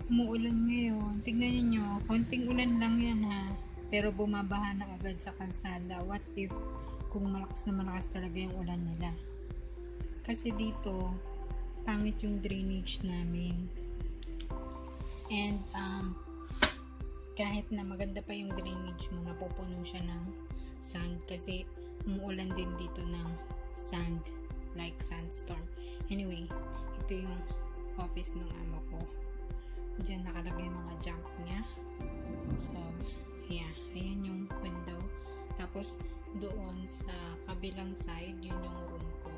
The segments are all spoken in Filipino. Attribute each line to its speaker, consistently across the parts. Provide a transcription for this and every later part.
Speaker 1: Umuulan ngayon. Tignan niyo, konting ulan lang yan ha. Pero bumabaha na agad sa kalsada. What if kung malakas na malakas talaga yung ulan nila? Kasi dito, pangit yung drainage namin. And kahit na maganda pa yung drainage mo, napupuno siya ng sand kasi umuulan din dito ng sand, like sandstorm. Anyway, ito yung office ng amo ko. Diyan nakalagay yung mga junk niya. So, yeah, ayan yung window. Tapos, doon sa kabilang side, yun yung room ko.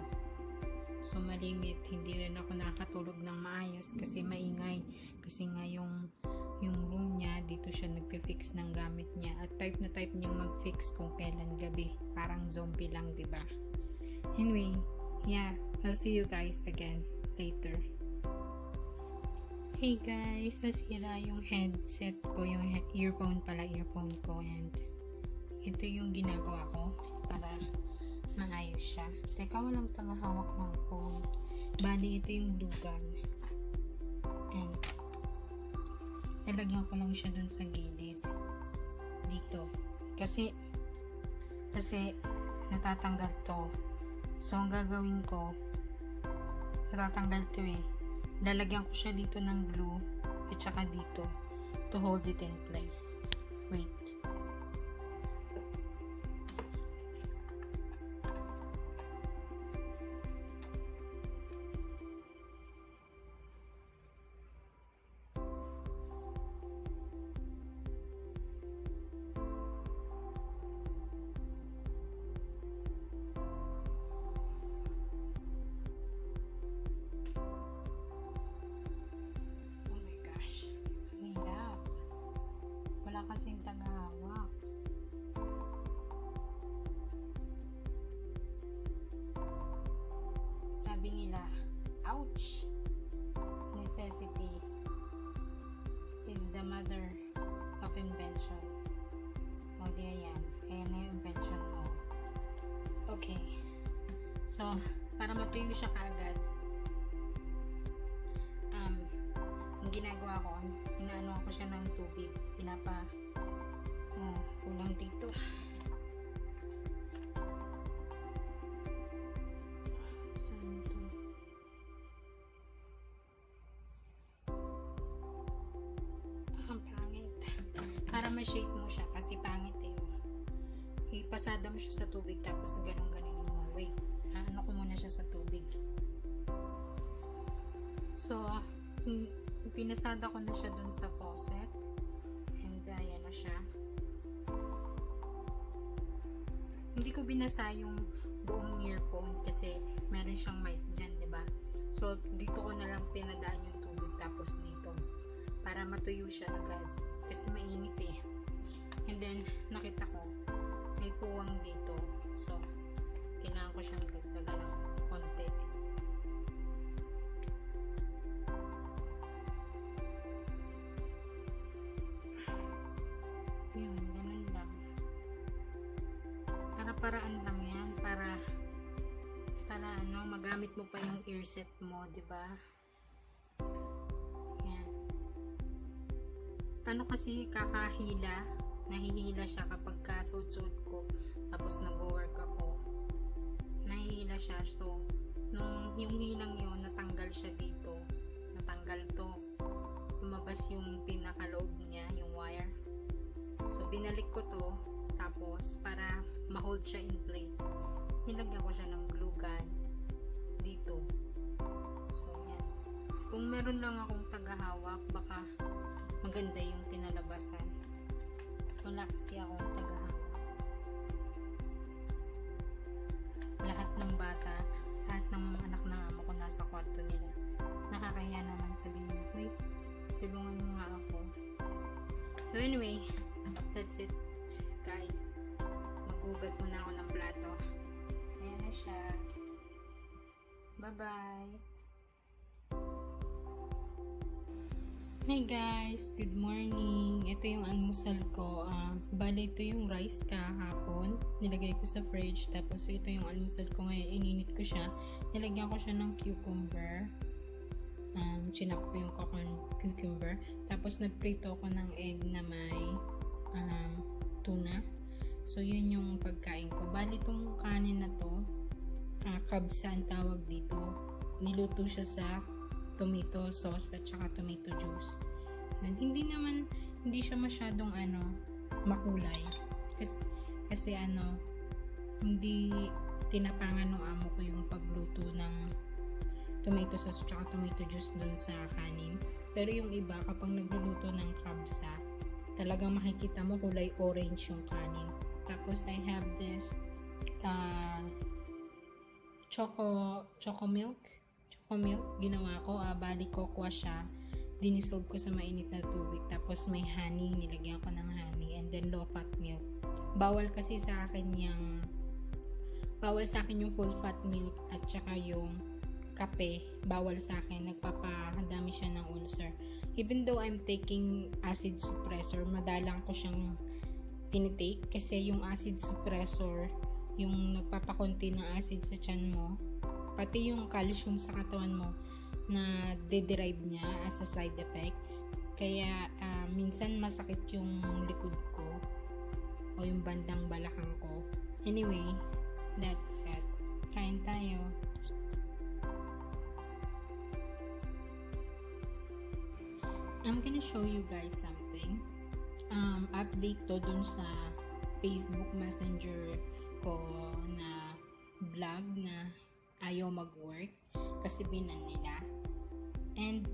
Speaker 1: So, malimit, hindi rin ako nakatulog ng maayos kasi maingay. Kasi nga yung room niya, dito siya nagpi-fix ng gamit niya. At type na type niyang mag-fix kung kailan gabi. Parang zombie lang, diba? Anyway, yeah, I'll see you guys again later. Hey guys, nasira yung headset ko, yung earphone ko, and ito yung ginagawa ko para maayos siya. Teka, walang tagahawak ng phone. Bali, ito yung lugan. And lalagyan ko lang siya dun sa gilid. Dito. Kasi natatanggal to. So, ang gagawin ko, natatanggal to eh. Lalagyan ko siya dito ng glue at saka dito to hold it in place. Wait. Kasing tagahawak. Sabi nila, ouch! Necessity is the mother of invention. O di ayan. Ayan na yung invention mo. Okay. So, para matuyo siya kaagad, ang ginagawa ko, inaano ko siya ng tubig. Kulang dito. So, ito. Ang pangit. Para ma-shake mo siya kasi pangit eh. Ipasada mo siya sa tubig tapos ganun-ganunin mo. Wait. Ano ko muna siya sa tubig. So, pinasada ko na siya dun sa faucet. And ayan na siya. Hindi ko binasa yung buong earphone kasi meron siyang mic dyan, diba? So, dito ko na lang pinadaan yung tubig tapos dito para matuyo siya agad kasi mainit eh. And then, nakita ko may puwang dito. So, kailangan ko siyang dagdagan ng konti. Yun, ganun lang. Paraan lang yan para magamit mo pa yung earset mo, di ba? Yan. Ano kasi kakahila, nahihila siya kapag suot ko tapos nag-work ako. Nahihila siya. So, nung yung hilang yun, natanggal siya dito. Natanggal to. Lumabas yung pinakaloob niya, yung wire. So, binalik ko to. Tapos, para ma-hold siya in place, nilagyan ko siya ng glue gun dito. So, yan. Kung meron lang akong tagahawak, baka maganda yung kinalabasan. Wala kasi akong tagahawak. Lahat ng bata, lahat ng mga anak ng amo ko nasa kwarto nila. Nakakahiya naman sabihin, wait, tulungan mo nga ako. So, anyway, that's it. Guys, maghugas muna ako ng plato. Ayan na siya. Bye-bye. Hi guys, good morning. Ito yung almusal ko. Bale, ito yung rice kahapon. Nilagay ko sa fridge. Tapos ito yung almusal ko ngayon. Ininit ko siya. Nilagyan ko siya ng cucumber. Chinap ko yung cucumber. Tapos nagprito ko ng egg na may tuna. So yun yung pagkain ko. Bali tong kanin na to, kabsa ang tawag dito. Niluto siya sa tomato sauce at saka tomato juice. And hindi siya masyadong makulay. Kasi hindi tinapangan ng amo ko yung pagluto ng tomato sauce at tomato juice dun sa kanin. Pero yung iba, kapag nagluluto ng kabsa, talagang makikita mo kulay orange yung kanin. Tapos I have this choco milk. Ginawa ko, bali cocoa siya. Dinisolve ko sa mainit na tubig. Tapos may honey, nilagyan ko ng honey. And then low fat milk. Bawal sa akin yung full fat milk at saka yung kape. Bawal sa akin. Nagpapadami siya ng ulcer. Even though I'm taking acid suppressor, madalang ko siyang tinitake kasi yung acid suppressor, yung nagpapakunti ng acid sa tiyan mo, pati yung calcium sa katawan mo na de-derive niya as a side effect. Kaya minsan masakit yung likod ko o yung bandang balakang ko. Anyway, that's it. Kain tayo. I'm gonna show you guys something. Update to dun sa Facebook Messenger ko na vlog na ayaw mag-work kasi binan nila. And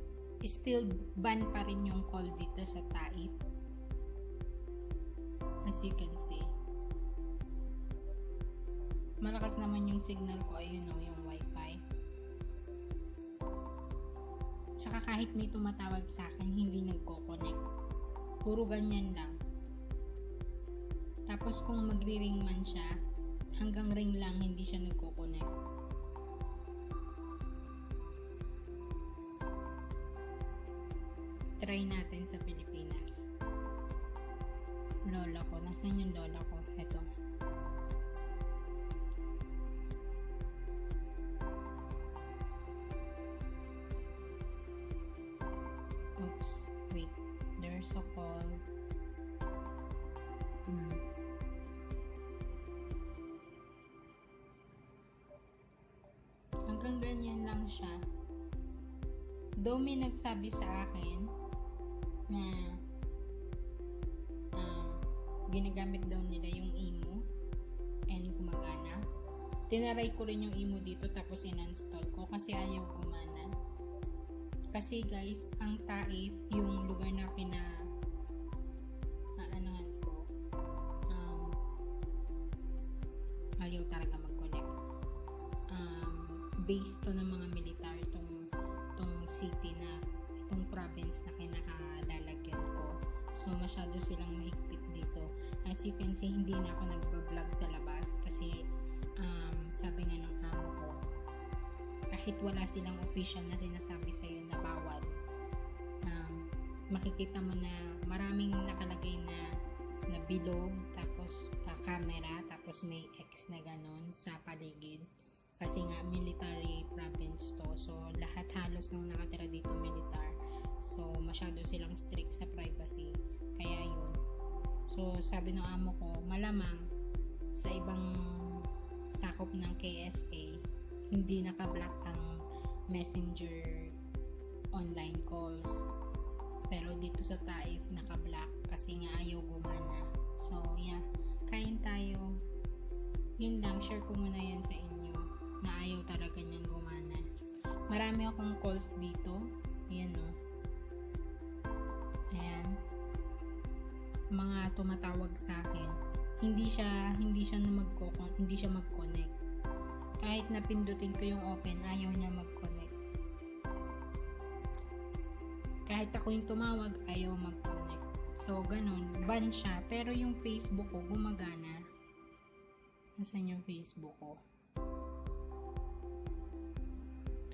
Speaker 1: still ban pa rin yung call dito sa Taif. As you can see. Malakas naman yung signal ko, yung wifi. Tsaka kahit may tumatawag sa akin, hindi nagko-connect. Puro ganyan lang. Tapos kung magri-ring man siya, hanggang ring lang, hindi siya nagko-connect. Try natin sa Pilipinas. Lola ko. Nasaan yung lola ko? Ito. Oops. Wait. There's a call. Hanggang ganyan lang siya. Though may nagsabi sa akin na ginagamit daw nila yung imo and gumagana. Tinaray ko rin yung imo dito tapos in-install ko kasi ayaw gumana. Kasi guys, ang Taif, yung lugar na ayaw talaga mag-connect. Based to ng mga militar itong city na itong province na kinakalalagyan ko. So masyado silang mahigpit dito. As you can see, hindi na ako nagba-vlog sa labas kasi sabi nga ng amo ko, kahit wala silang official na sinasabi sa'yo na bawal, makikita mo na maraming nakalagay na bilog, tapos camera, tapos may X na ganon sa paligid. Kasi nga military province to, so lahat halos ng nakatira dito militar, so masyado silang strict sa privacy, kaya yun. So sabi ng amo ko, malamang sa ibang sakop ng KSA hindi naka-block ang messenger online calls, pero dito sa Taif naka-block kasi nga ayaw gumana. So yeah, kain tayo. Yun lang, share ko muna yan sa inyo na ayaw talaga niyan gumana. Marami akong calls dito. Ayan o. Ayan. Mga tumatawag sa akin. Hindi siya mag-connect. Kahit napindutin ko yung open, ayaw niya mag-connect. Kahit ako yung tumawag, ayaw mag-connect. So, ganun. Ban siya. Pero yung Facebook ko, gumagana. Nasaan yung Facebook ko?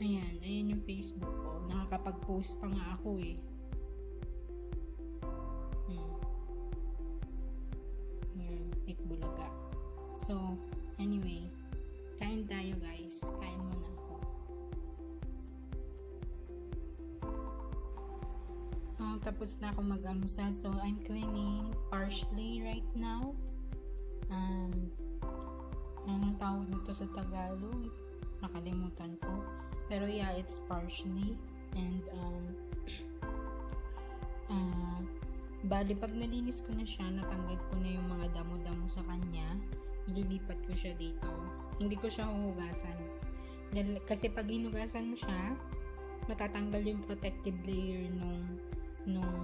Speaker 1: Ayan yung Facebook ko. Nakakapag-post pa nga ako eh. Ayan, Itbulaga. So, anyway, kain tayo guys. Kain muna ako. tapos na ako mag-almusal. So, I'm cleaning parsley right now. Anong tawag nito sa Tagalog? Nakalimutan ko. Pero yeah, it's parsley. And, bali, pag nalinis ko na siya, natanggal ko na yung mga damo-damo sa kanya, ililipat ko siya dito. Hindi ko siya huhugasan. Kasi pag hinugasan mo siya, matatanggal yung protective layer nung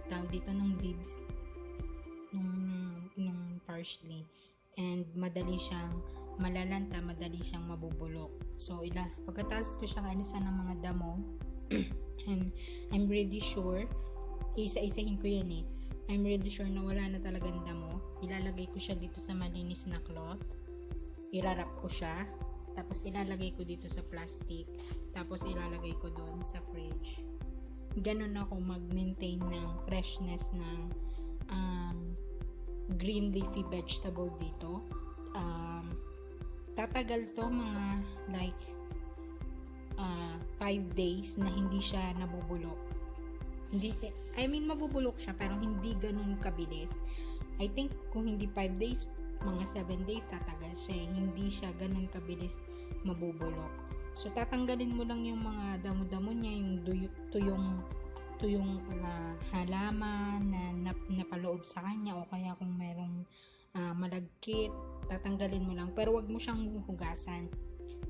Speaker 1: tawag dito, nung leaves nung parsley, and madali siyang malalanta, madali siyang mabubulok. So pagkatapos ko siyang alisan ng mga damo and I'm really sure, isa-isahin ko yan I'm really sure na wala na talagang damo. Ilalagay ko siya dito sa malinis na cloth, irarap ko siya, tapos ilalagay ko dito sa plastic, tapos ilalagay ko doon sa fridge. Ganun ako mag-maintain ng freshness ng green leafy vegetable dito. Tatagal to mga like 5 days na hindi siya nabubulok. Mabubulok siya pero hindi ganun kabilis. I think kung hindi 5 days, mga 7 days tatagal siya. Hindi siya ganun kabilis mabubulok. So, tatanggalin mo lang yung mga damo-damo niya, yung tuyong halaman na napaloob sa kanya, o kaya kung merong malagkit, tatanggalin mo lang. Pero wag mo siyang hugasan.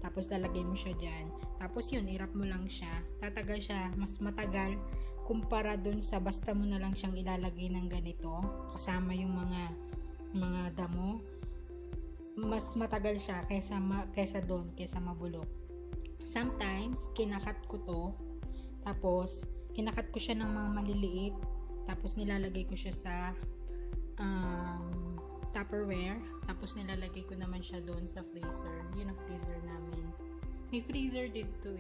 Speaker 1: Tapos, lalagay mo siya dyan. Tapos, yun, irap mo lang siya. Tatagal siya, mas matagal kumpara dun sa basta mo na lang siyang ilalagay ng ganito, kasama yung mga damo. Mas matagal siya kaysa mabulok. Sometimes, kinakat ko to, tapos, kinakat ko siya ng mga maliliit, tapos nilalagay ko siya sa Tupperware, tapos nilalagay ko naman siya doon sa freezer. Yun ang freezer namin. May freezer dito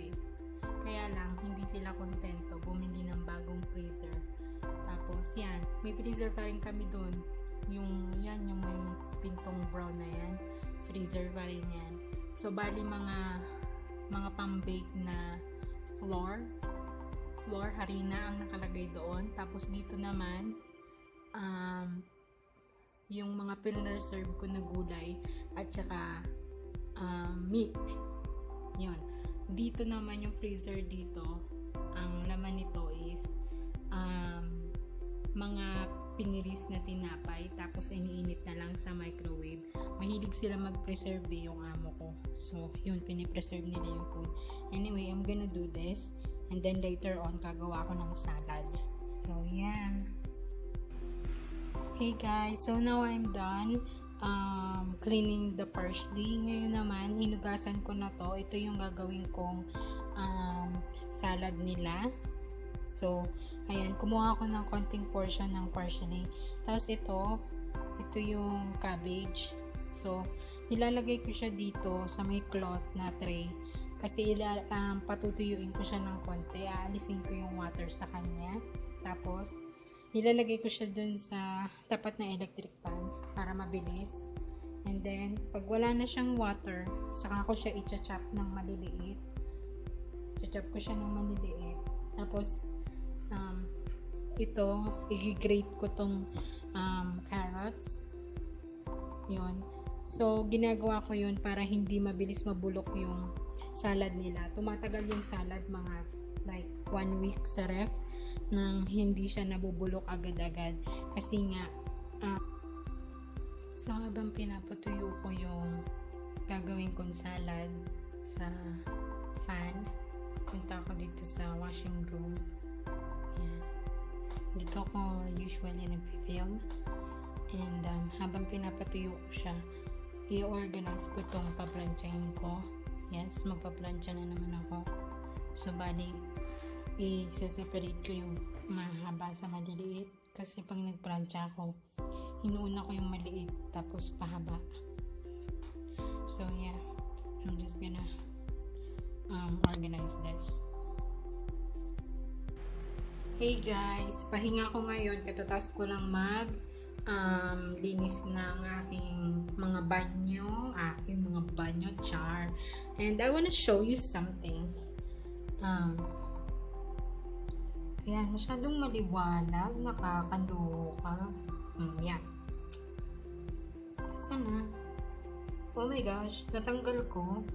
Speaker 1: kaya lang, hindi sila kontento bumili ng bagong freezer. Tapos, yan, may freezer pa rin kami doon. Yung may pintong brown na yan, freezer pa rin yan. So, bali mga pang-bake na flour, harina ang nakalagay doon. Tapos dito naman yung mga pinreserve ko na gulay at saka meat. Yun. Dito naman yung freezer dito, ang laman nito is mga piniris na tinapay, tapos iniinit na lang sa microwave. Mahilig sila mag-preserve yung amo ko. So, yun, pinipreserve nila yung food. Anyway, I'm gonna do this, and then later on, gagawa ko ng salad. So, yeah. Hey guys, so now I'm done cleaning the parsley. Ngayon naman, hinugasan ko na to. Ito yung gagawin kong salad nila. So, ayan, kumuha ako ng konting portion ng parsley. Tapos ito yung cabbage. So, nilalagay ko siya dito sa may cloth na tray. Kasi patutuyuin ko siya ng konti. Aalisin ko yung water sa kanya. Tapos, nilalagay ko siya dun sa tapat na electric pan para mabilis. And then, pag wala na siyang water, saka ko siya i-chop ng maliliit. I-chop ko siya ng maliliit. Tapos, ito, i-grate ko tong carrots. Yun. So, ginagawa ko yun para hindi mabilis mabulok yung salad nila. Tumatagal yung salad mga like 1 week sa ref nang hindi siya nabubulok agad-agad. Kasi nga, so habang pinapatuyo ko yung gagawin kong salad sa fan, punta ako dito sa washing room. Yan. Dito ako usually nag-film. And habang pinapatuyo ko siya, i-organize ko itong paplansyahin ko. Yes, magpaplansya na naman ako. So, bali, i-separate ko yung mahaba sa maliliit. Kasi pag nagplansya ako, inuuna ko yung maliit, tapos pahaba. So, yeah. I'm just gonna organize this. Hey guys, pahinga ko ngayon. Katatas ko lang linis ng aking mga banyo, char. And I wanna show you something. Ayan, masyadong maliwanag, nakakaloka. Yan. Sana. Oh my gosh, natanggal ko.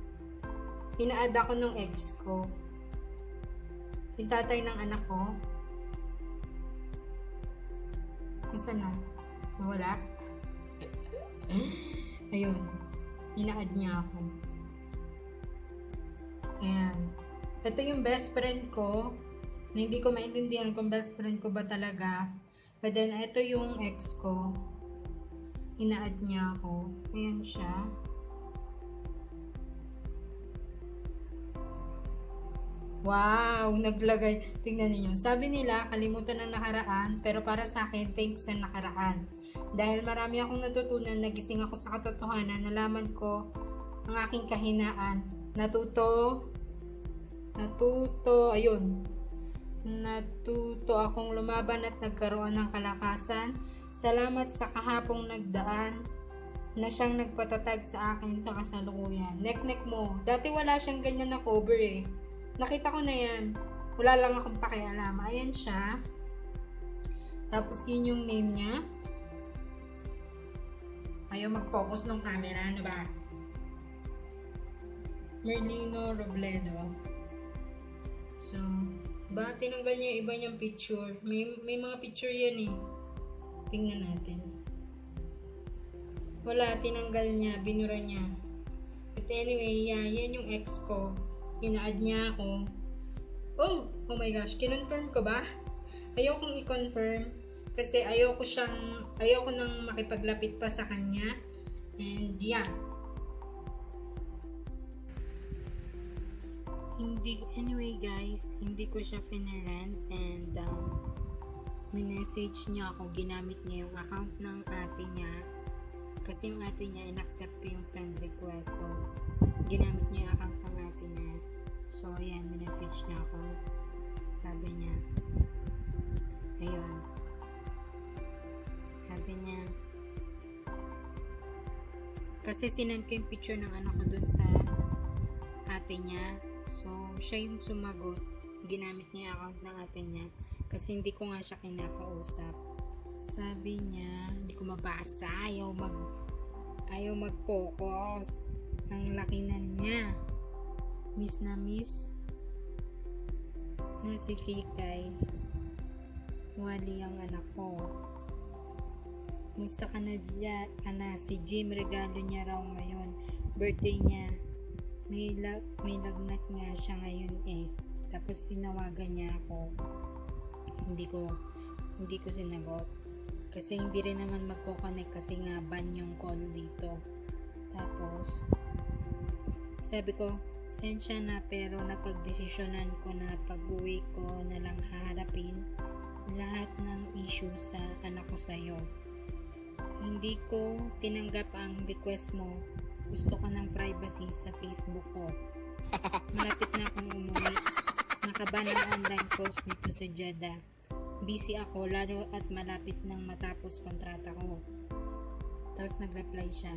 Speaker 1: Ina-add ako nung ex ko. Yung tatay ng anak ko. Isa na. Nawala. Ayun. Ina-add niya ako. Ayan. Ito yung best friend ko. Na hindi ko maintindihan kung best friend ko ba talaga. But then, ito yung ex ko. Ina-add niya ako. Ayan siya. Wow! Naglagay. Tingnan niyo. Sabi nila, kalimutan ng nakaraan. Pero para sa akin, thanks sa nakaraan. Dahil marami akong natutunan, nagising ako sa katotohanan. Nalaman ko ang aking kahinaan. Natuto. Ayun. Natuto akong lumaban at nagkaroon ng kalakasan. Salamat sa kahapong nagdaan na siyang nagpatatag sa akin sa kasalukuyan. Nek-nek mo. Dati wala siyang ganyan na cover eh. Nakita ko na yan. Wala lang akong pakialam. Ayan siya. Tapos yun yung name niya. Ayaw mag-focus ng camera. Ano ba? Merlino Robledo. So, ba tinanggal niya iba niyang picture. May mga picture yan eh. Tingnan natin. Wala, tinanggal niya, binura niya. But anyway, yan yung ex ko. Ina-add niya ako. Oh my gosh, kinonfirm ko ba? Ayokong i-confirm kasi ayoko nang makipaglapit pa sa kanya. And yeah. Anyway guys, hindi ko siya finarant and minessage niya ako, ginamit niya yung account ng ate niya kasi yung ate niya in-accept yung friend request, so ginamit niya yung account ng ate niya. So ayan, minessage niya ako, sabi niya, ayun, sabi niya kasi sinend ko yung picture ng anak ko dun sa ate niya. So, siya yung sumagot. Ginamit niya yung account ng ate niya. Kasi hindi ko nga siya kinakausap. Sabi niya, hindi ko mabasa. Ayaw mag-focus. Ang laki na niya. Miss na si Kikay. Wali ang anak ko. Musta ka na dyan? Si Jim, regalo niya raw ngayon. Birthday niya. May lagnat nga siya ngayon eh. Tapos tinawagan niya ako. Hindi ko sinagot. Kasi hindi rin naman magko-connect kasi nga ban yung call dito. Tapos sabi ko, sensya na pero napagdesisyonan ko na pag-uwi ko na lang haharapin lahat ng issue sa anak ko sa'yo. Hindi ko tinanggap ang request mo. Gusto ko ng privacy sa Facebook ko. Malapit na akong umuwi. Nakaban ang online course dito sa Jeddah. Busy ako lalo at malapit nang matapos kontrata ko. Tapos nag-reply siya.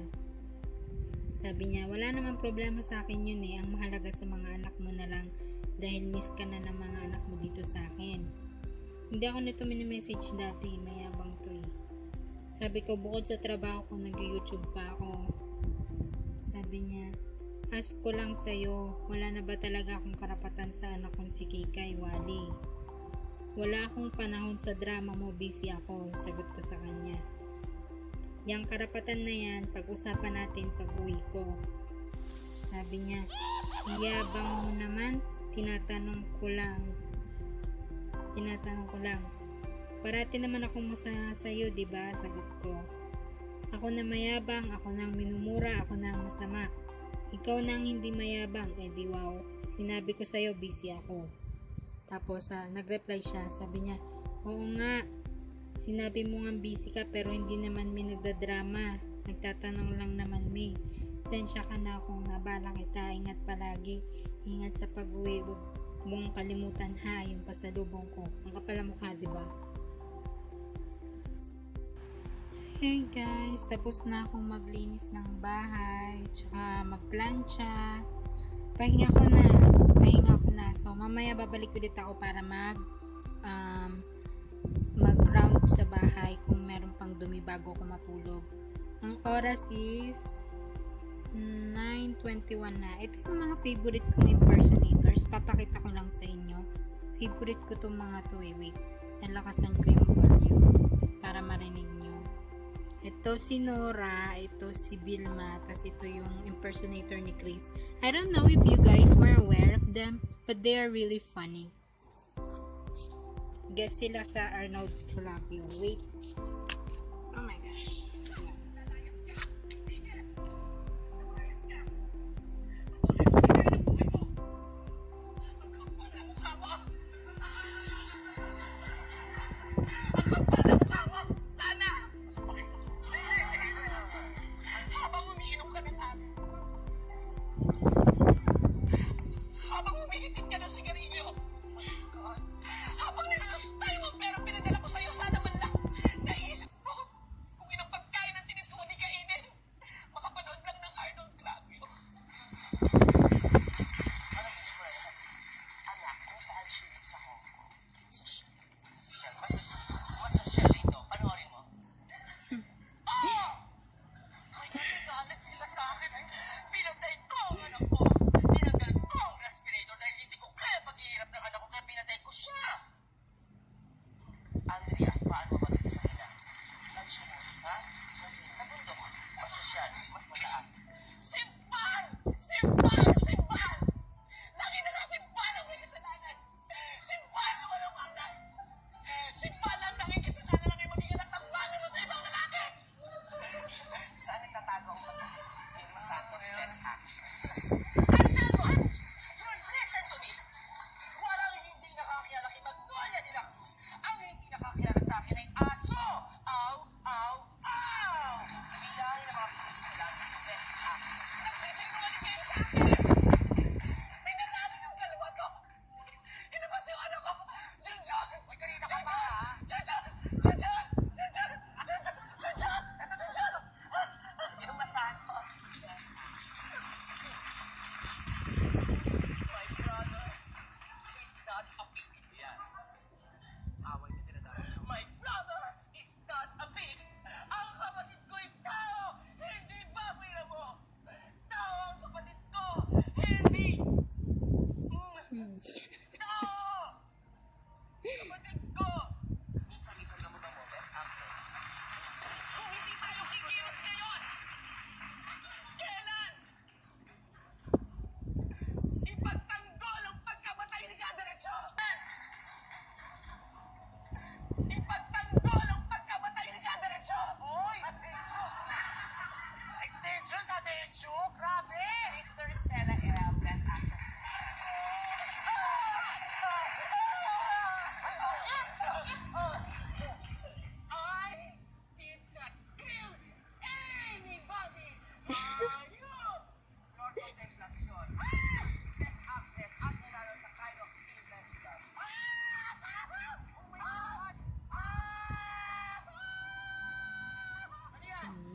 Speaker 1: Sabi niya, wala namang problema sa akin yun eh. Ang mahalaga sa mga anak mo na lang dahil miss ka na ng mga anak mo dito sa akin. Hindi ako nito mini-message dati. Mayabang to eh. Sabi ko, bukod sa trabaho ko, nag-YouTube pa ako. Sabi niya, ask ko lang sa'yo, wala na ba talaga akong karapatan sa anak kong si Kikay, Wally? Wala akong panahon sa drama mo, busy ako, sagot ko sa kanya. Yang karapatan na yan, pag-usapan natin pag-uwi ko. Sabi niya, iyabang mo naman, tinatanong ko lang. Parati naman akong masaya sa'yo, diba? Sagot ko. Ako na mayabang, ako nang minumura, ako nang masama. Ikaw nang hindi mayabang, di wow. Sinabi ko sa'yo, busy ako. Tapos nag-reply siya, sabi niya, oo nga, sinabi mo nga busy ka pero hindi naman may nagdadrama. Nagtatanong lang naman may. Sensya ka na kung nabala kita, ingat palagi. Ingat sa pag-uwi, huwag mong kalimutan ha, yung pasalubong ko. Ang kapal mukha, diba? Hey guys, tapos na akong maglinis ng bahay, tsaka magplancha. Pahinga ko na. So mamaya babalik ulit ako para um, mag-round sa bahay kung meron pang dumi bago ako matulog. Ang oras is 9:21 na. Ito yung mga favorite kong impersonators. Papakita ko lang sa inyo. Favorite ko itong mga to eh. Wait. Nalakasan ko yung volume para marinig nyo. Ito si Nora, ito si Vilma, tas ito yung impersonator ni Chris. I don't know if you guys were aware of them, but they are really funny. Guess sila sa Arnold Tilapio. Wait. Oh my gosh.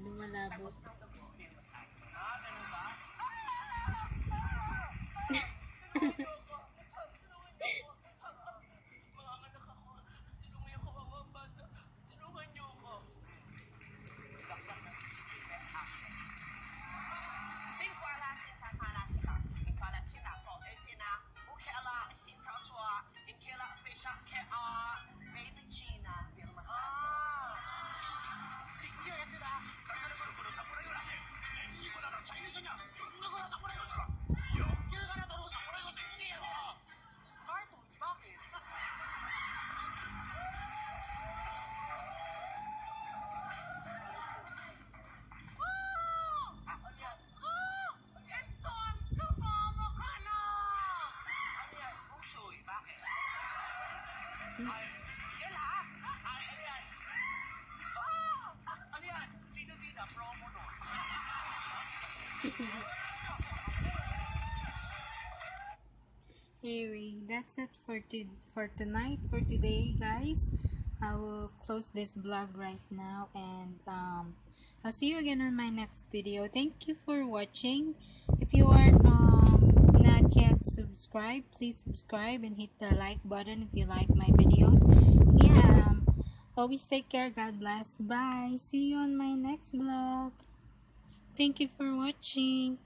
Speaker 1: Lumalabos. Anyway, that's it for tonight, for today, guys. I will close this vlog right now, and I'll see you again on my next video. Thank you for watching. If you are not yet subscribed, please subscribe and hit the like button if you like my videos. Yeah, always take care. God bless. Bye. See you on my next vlog. Thank you for watching.